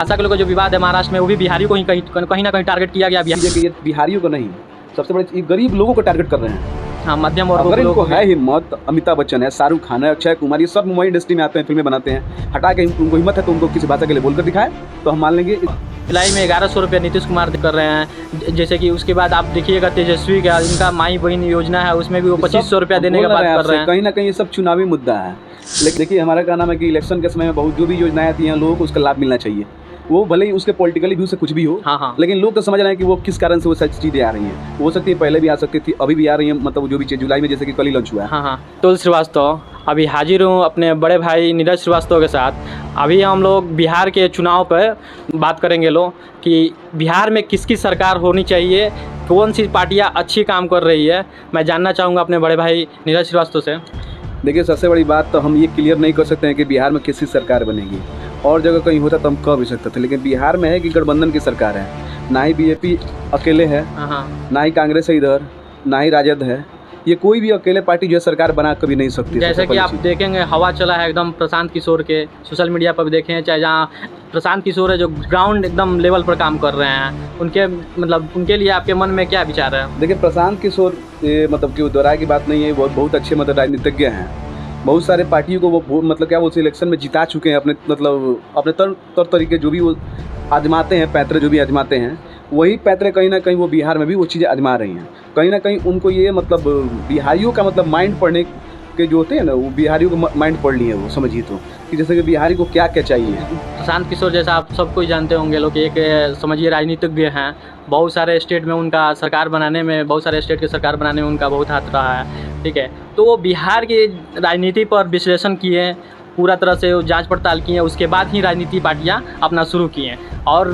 भाषा को लेकर जो विवाद है महाराष्ट्र में, वो भी बिहारियों को ही कहीं ना कहीं टारगेट किया गया। ये बिहारियों को नहीं, सबसे बड़े ये गरीब लोगों को टारगेट कर रहे हैं। हाँ, मध्यम वर्ग अगर इनको है हिम्मत, अमिताभ बच्चन है, शाहरुख खान है, अक्षय कुमार, ये सब मुंबई इंडस्ट्री में आते हैं, फिल्में बनाते हैं, हटा के उनको हिम्मत है तो उनको किसी भाषा के लिए बोलकर दिखाए तो हम मान लेंगे। सिलाई में 1100 रुपये नीतीश कुमार कर रहे हैं। जैसे कि उसके बाद आप देखिएगा तेजस्वी का, इनका माई बहन योजना है, उसमें भी वो 2500 रुपया देने का बात कर रहे हैं। कहीं ना कहीं ये सब चुनावी मुद्दा है। लेकिन देखिए, हमारा कहना है कि इलेक्शन के समय में बहुत जो भी योजनाएं आती हैं लोगों को उसका लाभ मिलना चाहिए। वो भले ही उसके पॉलिटिकली व्यू से कुछ भी हो, हाँ। लेकिन लोग तो समझ रहे हैं कि वो किस कारण से वो सच चीज़ें आ रही हैं। हो सकती है पहले भी आ सकती थी, अभी भी आ रही हैं, मतलब जो भी चीज़ जुलाई में जैसे कि कल ही लॉन्च हुआ है। हाँ। तो श्रीवास्तव अभी हाजिर हूँ अपने बड़े भाई नीरज श्रीवास्तव के साथ। अभी हम लोग बिहार के चुनाव पर बात करेंगे लोग कि बिहार में किसकी सरकार होनी चाहिए, कौन सी पार्टियाँ अच्छी काम कर रही है। मैं जानना चाहूँगा अपने बड़े भाई नीरज श्रीवास्तव से। देखिए, सबसे बड़ी बात तो हम ये क्लियर नहीं कर सकते हैं कि बिहार में किसकी सरकार बनेगी। और जगह कहीं होता तो हम कह भी सकते थे, लेकिन बिहार में है कि गठबंधन की सरकार है। ना ही बीजेपी अकेले है, ना ही कांग्रेस है इधर, ना ही राजद है। ये कोई भी अकेले पार्टी जो है सरकार बना कभी नहीं सकती। जैसे कि आप देखेंगे हवा चला है एकदम प्रशांत किशोर के, सोशल मीडिया पर भी देखें, चाहे जहाँ प्रशांत किशोर है जो ग्राउंड एकदम लेवल पर काम कर रहे हैं, उनके मतलब उनके लिए आपके मन में क्या विचार है? देखिए, प्रशांत किशोर मतलब कि दोहराए की बात नहीं है, वो बहुत अच्छे मतलब राजनीतिज्ञ हैं। बहुत सारे पार्टियों को वो मतलब क्या वो इलेक्शन में जिता चुके हैं अपने मतलब अपने तौर तरीके जो भी वो आजमाते हैं, पैतरे जो भी आजमाते हैं, वही पैतरे कहीं ना कहीं वो बिहार में भी वो चीज़ें आजमा रही हैं। कहीं ना कहीं उनको ये मतलब बिहारियों का मतलब माइंड पढ़ने के जो होते हैं ना, वो बिहारियों को माइंड पढ़ लिए वो, समझिए तो कि जैसे कि बिहारी को क्या क्या चाहिए। प्रशांत किशोर जैसा आप सबको जानते होंगे लोग, एक समझिए राजनीतिज्ञ हैं। बहुत सारे स्टेट में उनका सरकार बनाने में, बहुत सारे स्टेट की सरकार बनाने में उनका बहुत हाथ रहा है, ठीक है। तो वो बिहार की राजनीति पर विश्लेषण किए, पूरा तरह से जांच पड़ताल किए, उसके बाद ही राजनीति पार्टियां अपना शुरू किए और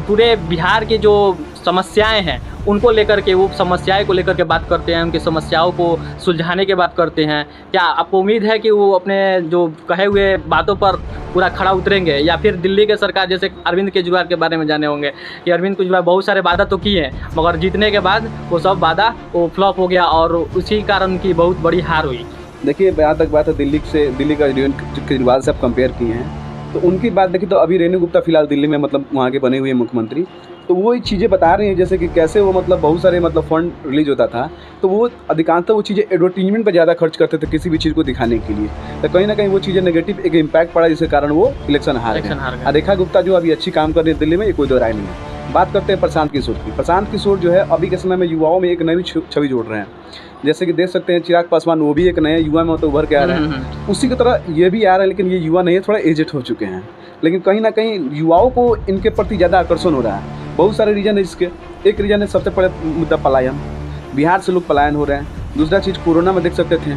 पूरे बिहार की जो समस्याएं हैं उनको लेकर के, वो समस्याएं को लेकर के बात करते हैं, उनकी समस्याओं को सुलझाने की बात करते हैं। क्या आपको उम्मीद है कि वो अपने जो कहे हुए बातों पर पूरा खड़ा उतरेंगे, या फिर दिल्ली के सरकार जैसे अरविंद केजरीवाल के बारे में जाने होंगे कि अरविंद केजरीवाल बहुत सारे वादा तो किए हैं, मगर जीतने के बाद वो सब वादा वो फ्लॉप हो गया और उसी कारण की बहुत बड़ी हार हुई। देखिए, जहाँ तक बात है दिल्ली का अरविंद केजरीवाल से आप कंपेयर किए हैं, तो उनकी बात देखिए तो अभी रेणु गुप्ता फिलहाल दिल्ली में मतलब वहाँ के बने हुए मुख्यमंत्री, तो वो चीज़ें बता रही हैं जैसे कि कैसे वो मतलब बहुत सारे मतलब फंड रिलीज होता था, तो वो अधिकांशतः वो चीज़ें एडवर्टीजमेंट पर ज़्यादा खर्च करते थे किसी भी चीज़ को दिखाने के लिए। तो कहीं ना कहीं वो चीज़ें नेगेटिव एक इम्पैक्ट पड़ा, जिसके कारण वो इलेक्शन हार गए। रेखा गुप्ता जो अभी अच्छी काम कर रही है दिल्ली में, ये कोई दो राय नहीं है। बात करते हैं प्रशांत किशोर की। प्रशांत किशोर जो है अभी के समय में युवाओं में एक नई छवि जोड़ रहे हैं। जैसे कि देख सकते हैं चिराग पासवान, वो भी एक नए युवा में तो उभर के आ रहे हैं। उसी की तरह ये भी आ रहे हैं, लेकिन ये युवा नहीं है, थोड़ा एजेड हो चुके हैं। लेकिन कहीं ना कहीं युवाओं को इनके प्रति ज़्यादा आकर्षण हो रहा है। बहुत सारे रीजन है इसके। एक रीजन है सबसे बड़ा मुद्दा पलायन, बिहार से लोग पलायन हो रहे हैं। दूसरा चीज़ कोरोना में देख सकते थे।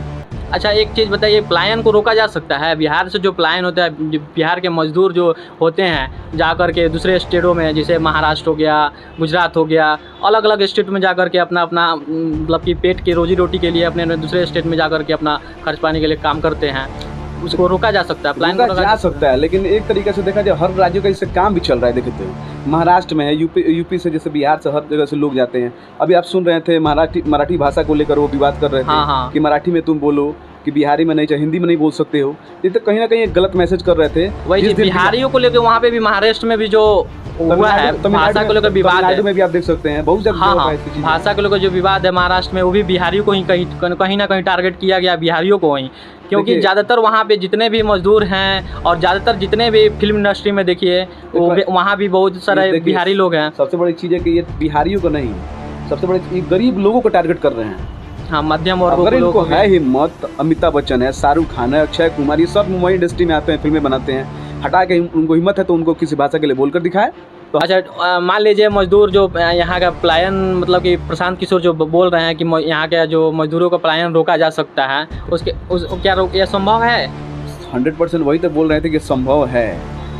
अच्छा, एक चीज़ बताइए, पलायन को रोका जा सकता है? बिहार से जो पलायन होता है, बिहार के मजदूर जो होते हैं जा कर के दूसरे स्टेटों में, जैसे महाराष्ट्र हो गया, गुजरात हो गया, अलग अलग स्टेट में जा कर के अपना मतलब कि पेट की रोजी रोटी के लिए अपने दूसरे स्टेट में जा कर के अपना खर्च पाने के लिए काम करते हैं, उसको रोका जा सकता है? प्लान रोका जा सकता है, लेकिन एक तरीके से देखा जाए हर राज्यों का इससे काम भी चल रहा है। देखते हैं महाराष्ट्र में है, यूपी से जैसे बिहार से हर जगह से लोग जाते हैं। अभी आप सुन रहे थे मराठी भाषा को लेकर वो विवाद कर रहे थे कि मराठी में तुम बोलो, कि बिहारी में नहीं चाहिए, हिंदी में नहीं बोल सकते हो। ये तो कहीं ना कहीं एक गलत मैसेज कर रहे थे। वही बिहारियों को लेकर वहाँ पे भी, महाराष्ट्र में भी जो हुआ है भाषा को लेकर विवाद है, में भी आप देख सकते हैं बहुत जगह भाषा को लेकर जो विवाद है महाराष्ट्र में, वो भी बिहारियों को ही कहीं ना कहीं टारगेट किया गया, बिहारियों को ही। क्योंकि ज़्यादातर वहाँ पे जितने भी मजदूर हैं और ज़्यादातर जितने भी फिल्म इंडस्ट्री में देखिए, वहाँ भी बहुत सारे बिहारी लोग हैं। सबसे बड़ी चीज़ है कि ये बिहारियों को नहीं, सबसे बड़ी गरीब लोगों को टारगेट कर रहे हैं। हाँ, मध्यम वर्ग। अगर इनको है हिम्मत, अमिताभ बच्चन है, शाहरुख खान है, अक्षय कुमार, ये सब मुंबई इंडस्ट्री में आते हैं, फिल्में बनाते हैं, हटा के उनको हिम्मत है तो उनको किसी भाषा के लिए बोलकर दिखाए तो। अच्छा, मान लीजिए मजदूर जो यहाँ का पलायन, मतलब कि प्रशांत किशोर जो बोल रहे हैं कि यहाँ के जो मजदूरों का पलायन रोका जा सकता है, क्या यह संभव है? 100% वही तो बोल रहे थे कि संभव है।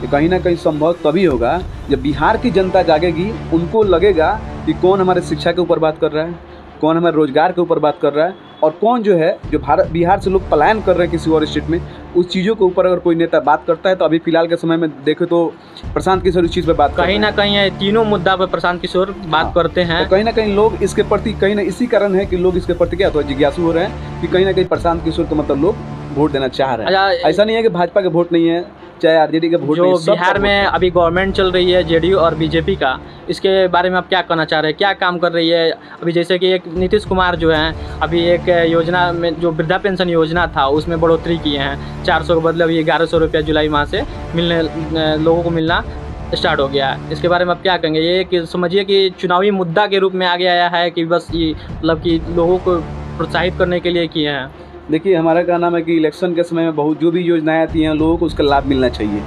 कि कहीं ना कहीं संभव तभी होगा जब बिहार की जनता जागेगी, उनको लगेगा कि कौन हमारे शिक्षा के ऊपर बात कर रहा है, कौन हमारे रोजगार के ऊपर बात कर रहा है, और कौन जो है जो बिहार से लोग पलायन कर रहे हैं किसी और स्टेट में, उस चीज़ों के ऊपर अगर कोई नेता बात करता है। तो अभी फिलहाल के समय में देखें तो प्रशांत किशोर इस चीज़ पर बात कहीं ना कहीं तीनों मुद्दा पर प्रशांत किशोर बात करते हैं। तो कहीं ना कहीं लोग इसके प्रति कहीं ना इसी कारण है कि लोग इसके प्रति क्या तो जिज्ञासु हो रहे हैं कि कहीं ना कहीं प्रशांत किशोर को मतलब लोग वोट देना चाह रहे हैं। ऐसा नहीं है कि भाजपा के वोट नहीं है, चाहे आरजेडी का वोट जो नहीं, सबका बिहार वोट में है। अभी गवर्नमेंट चल रही है जेडीयू और बीजेपी का, इसके बारे में आप क्या कहना चाह रहे हैं? क्या काम कर रही है अभी? जैसे कि एक नीतीश कुमार जो हैं अभी एक योजना में, जो वृद्धा पेंशन योजना था उसमें बढ़ोतरी किए हैं। 400 के बदले अभी 1100 रुपया जुलाई माह से मिलने, लोगों को मिलना स्टार्ट हो गया है। इसके बारे में आप क्या कहेंगे? ये कि समझिए कि चुनावी मुद्दा के रूप में आगे आया है कि बस ये मतलब कि लोगों को प्रोत्साहित करने के लिए किए हैं? देखिए, हमारा कहना है कि इलेक्शन के समय में बहुत जो भी योजनाएं आती हैं लोगों को उसका लाभ मिलना चाहिए।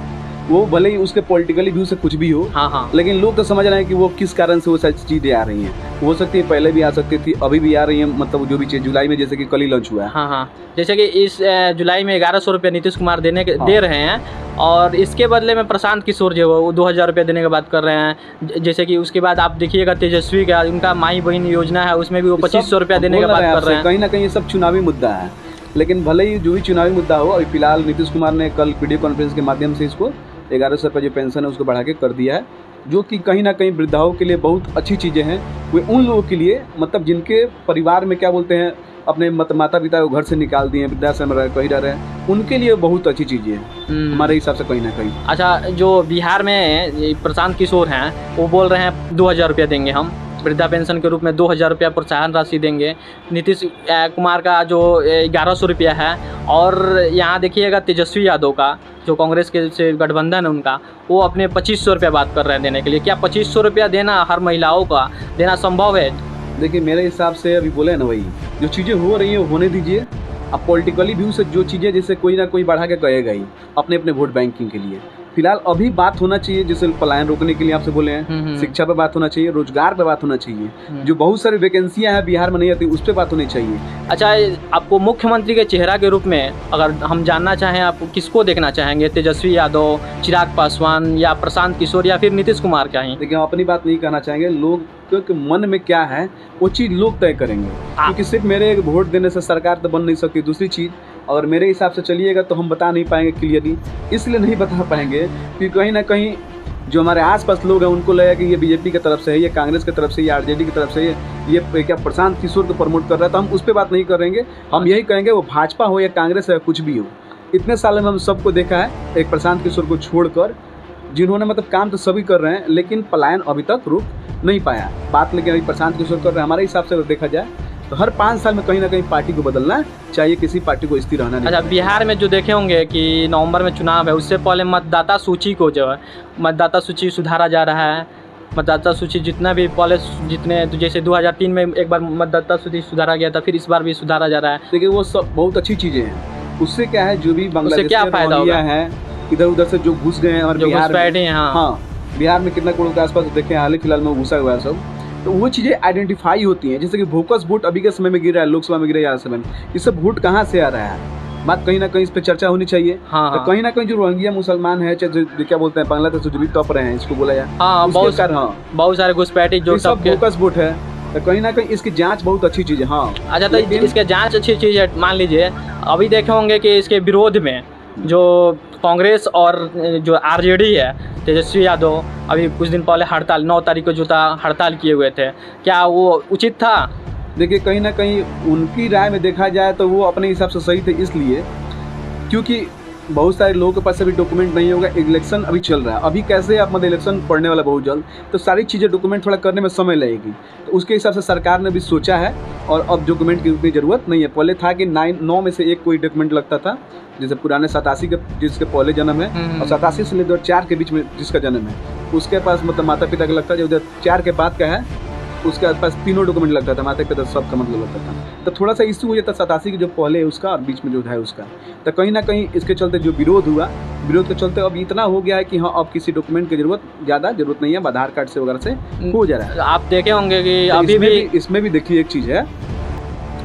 वो भले ही उसके पॉलिटिकली व्यू से कुछ भी हो, हाँ हाँ। लेकिन लोग तो समझ रहे हैं कि वो किस कारण से वो सारी चीज़ें आ रही हैं। हो सकती है पहले भी आ सकती थी, अभी भी आ रही हैं, मतलब जो भी चीज़ जुलाई में जैसे कि कल ही लॉन्च हुआ है। हाँ हाँ, जैसे कि इस जुलाई में 1100 रुपये नीतीश कुमार दे रहे हैं, और इसके बदले में प्रशांत किशोर जो है वो 2000 रुपये देने की बात कर रहे हैं। जैसे कि उसके बाद आप देखिएगा तेजस्वी का, उनका माई बहन योजना है, उसमें भी वो 2500 रुपया देने की बात कर रहे हैं। कहीं ना कहीं ये सब चुनावी मुद्दा है, लेकिन भले ही जो भी चुनावी मुद्दा हो, अभी फिलहाल नीतीश कुमार ने कल वीडियो कॉन्फ्रेंस के माध्यम से इसको 1100 रुपये जो पेंशन है उसको बढ़ा के कर दिया है, जो कि कहीं ना कहीं वृद्धाओं के लिए बहुत अच्छी चीज़ें हैं। वे उन लोगों के लिए, मतलब जिनके परिवार में क्या बोलते हैं, अपने माता पिता को घर से निकाल दिए, वृद्धाश्रम में कहीं रह रहे हैं, उनके लिए बहुत अच्छी चीज़ें हैं हमारे हिसाब से कहीं ना कहीं। अच्छा, जो बिहार में ये प्रशांत किशोर हैं वो बोल रहे हैं 2000 रुपया देंगे हम वृद्धा पेंशन के रूप में, 2000 रुपया प्रोत्साहन राशि देंगे। नीतीश कुमार का जो 1100 रुपया है, और यहाँ देखिएगा तेजस्वी यादव का जो कांग्रेस के से गठबंधन है उनका, वो अपने 2500 रुपया बात कर रहे हैं देने के लिए। क्या 2500 रुपया देना हर महिलाओं का देना संभव है? देखिए, मेरे हिसाब से अभी बोले ना, वही जो चीज़ें हो रही हैं वो होने दीजिए। अब पॉलिटिकली व्यू से जो चीज़ें जैसे कोई ना कोई बढ़ा के कहेगा ही अपने अपने वोट बैंकिंग के लिए। फिलहाल अभी बात होना चाहिए, जैसे पलायन रोकने के लिए आपसे बोले हैं, शिक्षा पे बात होना चाहिए, रोजगार पे बात होना चाहिए, जो बहुत सारी वैकेंसियां हैं बिहार में नहीं आती उस पर बात होनी चाहिए। अच्छा, आपको मुख्यमंत्री के चेहरा के रूप में अगर हम जानना चाहें, आप किसको देखना चाहेंगे? तेजस्वी यादव, चिराग पासवान, या प्रशांत किशोर, या फिर नीतीश कुमार क्या ही? देखिए, हम अपनी बात नहीं कहना चाहेंगे, लोग के मन में क्या है वो चीज़ लोग तय करेंगे, क्योंकि सिर्फ मेरे एक वोट देने से सरकार तो बन नहीं सकती। दूसरी चीज़, अगर मेरे हिसाब से चलिएगा तो हम बता नहीं पाएंगे क्लियरली, इसलिए नहीं बता पाएंगे कि कहीं ना कहीं जो हमारे आसपास लोग हैं उनको लगेगा कि ये बीजेपी की तरफ से है, ये कांग्रेस की तरफ से, ये आरजेडी की तरफ से, ये क्या प्रशांत किशोर को प्रमोट कर रहा है, तो हम उस पर बात नहीं करेंगे। हम यही कहेंगे वो भाजपा हो या कांग्रेस है, कुछ भी हो, इतने सालों में हम सबको देखा है, एक प्रशांत किशोर को छोड़कर, जिन्होंने मतलब काम तो सभी कर रहे हैं, लेकिन पलायन अभी तक रुक नहीं पाया बात। लेकिन अभी प्रशांत किशोर कर रहे हैं। हमारे हिसाब से अगर देखा जाए तो हर 5 साल में कहीं ना कहीं पार्टी को बदलना चाहिए, किसी पार्टी को स्थिर रहना नहीं। अच्छा, बिहार में जो देखे होंगे कि नवंबर में चुनाव है, उससे पहले मतदाता सूची को जो है, मतदाता सूची सुधारा जा रहा है। मतदाता सूची जितना भी पहले जितने, तो जैसे 2003 में एक बार मतदाता सूची सुधारा गया था, फिर इस बार भी सुधारा जा रहा है। देखिए, वो सब बहुत अच्छी चीज़ें हैं। उससे क्या है, जो भी बांग्लादेश क्या फायदा होगा है, इधर उधर से जो घुस गए हैं और बिहार में, हाँ, बिहार में कितना करोड़ के आसपास देखें, हाल ही फिलहाल में घुसा हुआ है सब, तो वो चीज़ें आइडेंटिफाई होती हैं। जैसे कि बोकस वोट अभी के समय में गिर रहा है, लोकसभा में गिर रहा है समय में, ये सब वोट कहाँ से आ रहा है, बात कहीं ना कहीं इस पर चर्चा होनी चाहिए। हाँ, तो कहीं ना कहीं जो रोहिंग्या मुसलमान है, चाहे जो क्या बोलते हैं बांग्लादेश से जो भी टॉप रहे हैं, इसको बोला जाए, बहुत सारे घुसपैठी जो सब बोकस वोट है, तो कहीं ना कहीं इसकी जांच बहुत अच्छी चीज़ है। हाँ, अच्छा, तो इसके जांच अच्छी चीज़ है। मान लीजिए अभी देखे होंगे कि इसके विरोध में जो कांग्रेस और जो आरजेडी है, तेजस्वी यादव अभी कुछ दिन पहले हड़ताल 9 तारीख को जो था हड़ताल किए हुए थे, क्या वो उचित था? देखिए, कहीं ना कहीं उनकी राय में देखा जाए तो वो अपने हिसाब से सही थे, इसलिए क्योंकि बहुत सारे लोगों के पास अभी डॉक्यूमेंट नहीं होगा, इलेक्शन अभी चल रहा है। अभी कैसे आप मतलब इलेक्शन पढ़ने वाला बहुत जल्द, तो सारी चीज़ें डॉक्यूमेंट थोड़ा करने में समय लगेगी, तो उसके हिसाब से सरकार ने भी सोचा है, और अब डॉक्यूमेंट की उतनी ज़रूरत नहीं है। पहले था कि 9 में से एक कोई डॉक्यूमेंट लगता था, जैसे पुराने 87 के जिसके पहले जन्म है, और 87 से लेकर 4 के बीच में जिसका जन्म है, उसके पास मतलब माता पिता का लगता है। जो उधर 4 के बाद का है उसके पास तीनों डॉक्यूमेंट लगता था, माता पिता सबका मतलब लगता था, तो थोड़ा सा इशू हो जाता 87 की जो पहले है उसका और बीच में जो है उसका। तो कहीं ना कहीं इसके चलते जो विरोध हुआ, विरोध के चलते अब इतना हो गया है कि हाँ, अब किसी डॉक्यूमेंट की ज़्यादा जरूरत नहीं है, आधार कार्ड से वगैरह से हो जा रहा है। आप देखे होंगे कि तो अभी भी इसमें भी देखिए एक चीज़ है,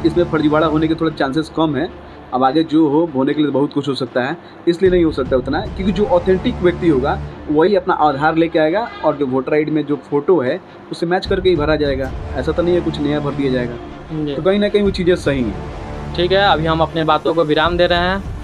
इसमें फर्जीवाड़ा होने के थोड़े चांसेस कम है। अब आगे जो होने के लिए बहुत कुछ हो सकता है, इसलिए नहीं हो सकता उतना, क्योंकि जो ऑथेंटिक व्यक्ति होगा वही अपना आधार लेके आएगा, और जो वोटर आईडी में जो फोटो है उससे मैच करके ही भरा जाएगा। ऐसा तो नहीं है कुछ नया भर दिया जाएगा। तो कहीं ना कहीं वो चीज़ें सही हैं। ठीक है, अभी हम अपने बातों को विराम दे रहे हैं।